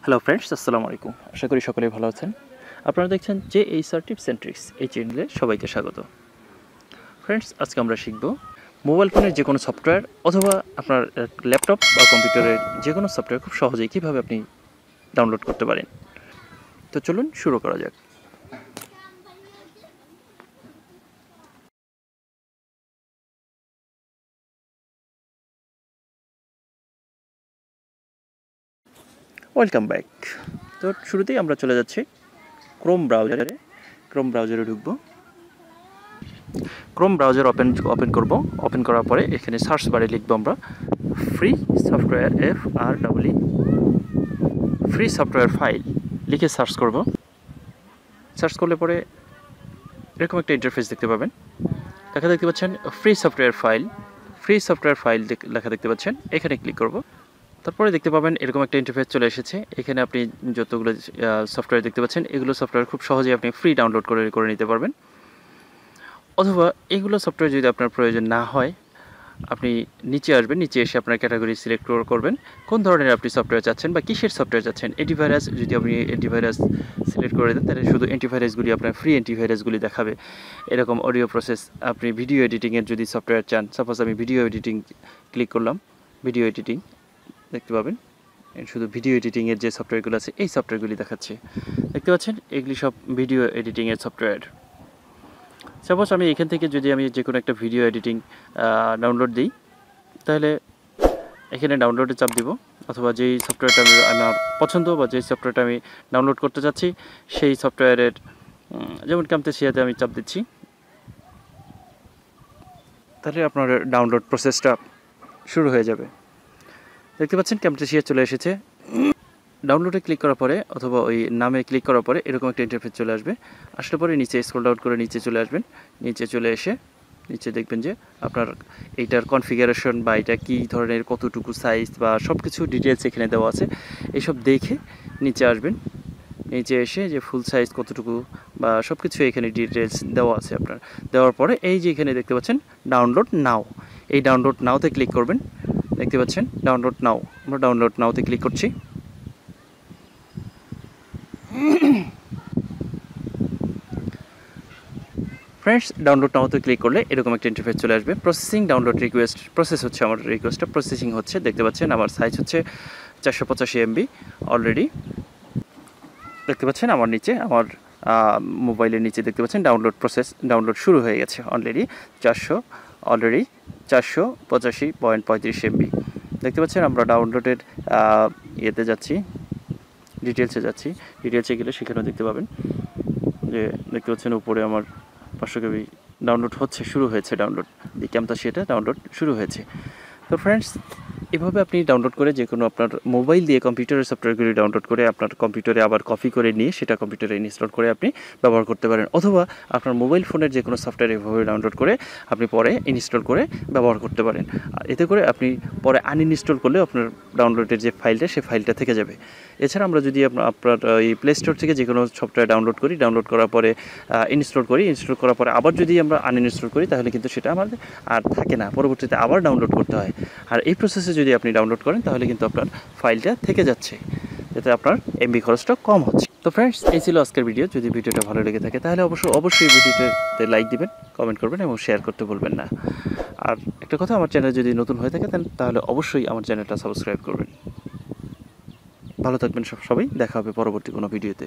Hello friends, আসসালামু আলাইকুম। আশা করি সকলেই ভালো আছেন। আপনারা দেখছেন যে এইচআর টিপস অ্যান্ড ট্রিক্স এই চ্যানেলে সবাইকে স্বাগত। ফ্রেন্ডস, আজকে আমরা শিখব মোবাইল ফোনের যে কোনো সফটওয়্যার অথবা আপনার ল্যাপটপ বা কম্পিউটারের যে কোনো সফটওয়্যার খুব সহজেই কীভাবে আপনি ডাউনলোড করতে পারেন। তো চলুন শুরু করা যাক। Welcome back. তো শুরুতেই আমরা চলে যাচ্ছি ক্রোম ব্রাউজারে ঢুকবো। ক্রোম ব্রাউজার ওপেন করব। ওপেন করার পরে এখানে সার্চ বারে লিখব আমরা free software free software file লিখে সার্চ করব। সার্চ করলে পরে এরকম একটা ইন্টারফেস দেখতে পাবেন। দেখতে পাচ্ছেন ফ্রি সফটওয়্যার ফাইল লেখা দেখতে পাচ্ছেন। এখানে ক্লিক করব। তারপরে দেখতে পাবেন এরকম একটা ইন্টারফেস চলে এসেছে। এখানে আপনি যতগুলো সফটওয়্যার দেখতে পাচ্ছেন এগুলো সফটওয়্যার খুব সহজেই আপনি ফ্রি ডাউনলোড করে নিতে পারবেন। অথবা এগুলো সফটওয়্যার যদি আপনার প্রয়োজন না হয়, আপনি নিচে আসবেন। নিচে এসে আপনার ক্যাটাগরি সিলেক্ট করবেন কোন ধরনের আপনি সফটওয়্যার চাচ্ছেন বা কিসের সফটওয়্যার চাচ্ছেন। অ্যান্টিভাইরাস যদি আপনি অ্যান্টিভাইরাস সিলেক্ট করে দেন তাহলে শুধু অ্যান্টিভাইরাসগুলি আপনার ফ্রি অ্যান্টিভাইরাসগুলি দেখাবে। এরকম অডিও প্রসেস, আপনি ভিডিও এডিটিংয়ের যদি সফটওয়্যার চান, সাপোজ আমি ভিডিও এডিটিং ক্লিক করলাম, ভিডিও এডিটিং দেখতে পাবেন শুধু ভিডিও এডিটিংয়ের যে সফটওয়্যারগুলো আছে এই সফটওয়্যারগুলি দেখাচ্ছে। দেখতে পাচ্ছেন এগুলি সব ভিডিও এডিটিংয়ের সফটওয়্যার। সাপোজ আমি এখান থেকে যদি আমি যে কোনো একটা ভিডিও এডিটিং ডাউনলোড দিই, তাহলে এখানে ডাউনলোডে চাপ দিব, অথবা যেই সফটওয়্যারটা আমার পছন্দ বা যেই সফটওয়্যারটা আমি ডাউনলোড করতে চাচ্ছি সেই সফটওয়্যারের, যেমন ক্যামটাসিয়াতে আমি চাপ দিচ্ছি, তাহলে আপনার ডাউনলোড প্রসেসটা শুরু হয়ে যাবে। দেখতে পাচ্ছেন ক্যামটাসিয়া চলে এসেছে। ডাউনলোডে ক্লিক করার পরে অথবা ওই নামে ক্লিক করার পরে এরকম একটা ইন্টারফেস চলে আসবে। আসলে পরে নিচে স্ক্রল ডাউন করে নিচে চলে আসবেন। নিচে চলে এসে নিচে দেখবেন যে আপনার এইটার কনফিগারেশন বা এটা কী ধরনের, কতটুকু সাইজ বা সব কিছু ডিটেলস এখানে দেওয়া আছে। এইসব দেখে নিচে আসবেন। নিচে এসে যে ফুল সাইজ কতটুকু বা সব কিছু এখানে ডিটেলস দেওয়া আছে আপনার। দেওয়ার পরে এই যে এখানে দেখতে পাচ্ছেন ডাউনলোড নাও, এই ডাউনলোড নাওতে ক্লিক করবেন। দেখতে পাচ্ছেন ডাউনলোড নাও, আমরা ডাউনলোড নাওতে ক্লিক করছি। ফ্রেন্ডস, ডাউনলোড নাওতে ক্লিক করলে এরকম একটা ইন্টারফেস চলে আসবে। প্রসেসিং ডাউনলোড রিকোয়েস্ট প্রসেস হচ্ছে, আমার রিকোয়েস্টটা প্রসেসিং হচ্ছে। দেখতে পাচ্ছেন আমার সাইজ হচ্ছে 485 MB অলরেডি। দেখতে পাচ্ছেন আমার নিচে, আমার মোবাইলের নিচে দেখতে পাচ্ছেন ডাউনলোড শুরু হয়ে গেছে অলরেডি 485.35 MB। দেখতে পাচ্ছেন আমরা ডাউনলোডের ইয়েতে যাচ্ছি, ডিটেলসে যাচ্ছি। ডিটেলসে গেলে সেখানেও দেখতে পাবেন যে দেখতে পাচ্ছেন উপরে আমার 500 KB ডাউনলোড হচ্ছে, শুরু হয়েছে ডাউনলোড, ক্যামটাসিয়াটা ডাউনলোড শুরু হয়েছে। তো ফ্রেন্ডস, এভাবে আপনি ডাউনলোড করে যে কোনো আপনার মোবাইল দিয়ে কম্পিউটারের সফটওয়্যারগুলি ডাউনলোড করে আপনার কম্পিউটারে আবার কপি করে নিয়ে সেটা কম্পিউটারে ইনস্টল করে আপনি ব্যবহার করতে পারেন। অথবা আপনার মোবাইল ফোনের যে কোনো সফটওয়্যার এভাবে ডাউনলোড করে আপনি পরে ইনস্টল করে ব্যবহার করতে পারেন। এতে করে আপনি পরে আনইনস্টল করলেও আপনার ডাউনলোডের যে ফাইলটা সে ফাইলটা থেকে যাবে। এছাড়া আমরা যদি আপনার এই প্লে স্টোর থেকে যে কোনো সফটওয়্যার ডাউনলোড করার পরে ইনস্টল করার পরে আবার যদি আমরা আনইনস্টল করি তাহলে কিন্তু সেটা আমাদের আর থাকে না, পরবর্তীতে আবার ডাউনলোড করতে হয়। আর এই প্রসেসে যদি আপনি ডাউনলোড করেন তাহলে কিন্তু আপনার ফাইলটা থেকে যাচ্ছে, যাতে আপনার এমবি খরচটা কম হচ্ছে। তো ফ্রেন্ডস, এই ছিল আজকের ভিডিও। যদি ভিডিওটা ভালো লেগে থাকে তাহলে অবশ্যই ভিডিওতে লাইক দিবেন, কমেন্ট করবেন এবং শেয়ার করতে ভুলবেন না। আর একটা কথা, আমার চ্যানেল যদি নতুন হয়ে থাকে তাহলে অবশ্যই আমার চ্যানেলটা সাবস্ক্রাইব করবেন। ভালো থাকবেন সবাই, দেখা হবে পরবর্তী কোনো ভিডিওতে।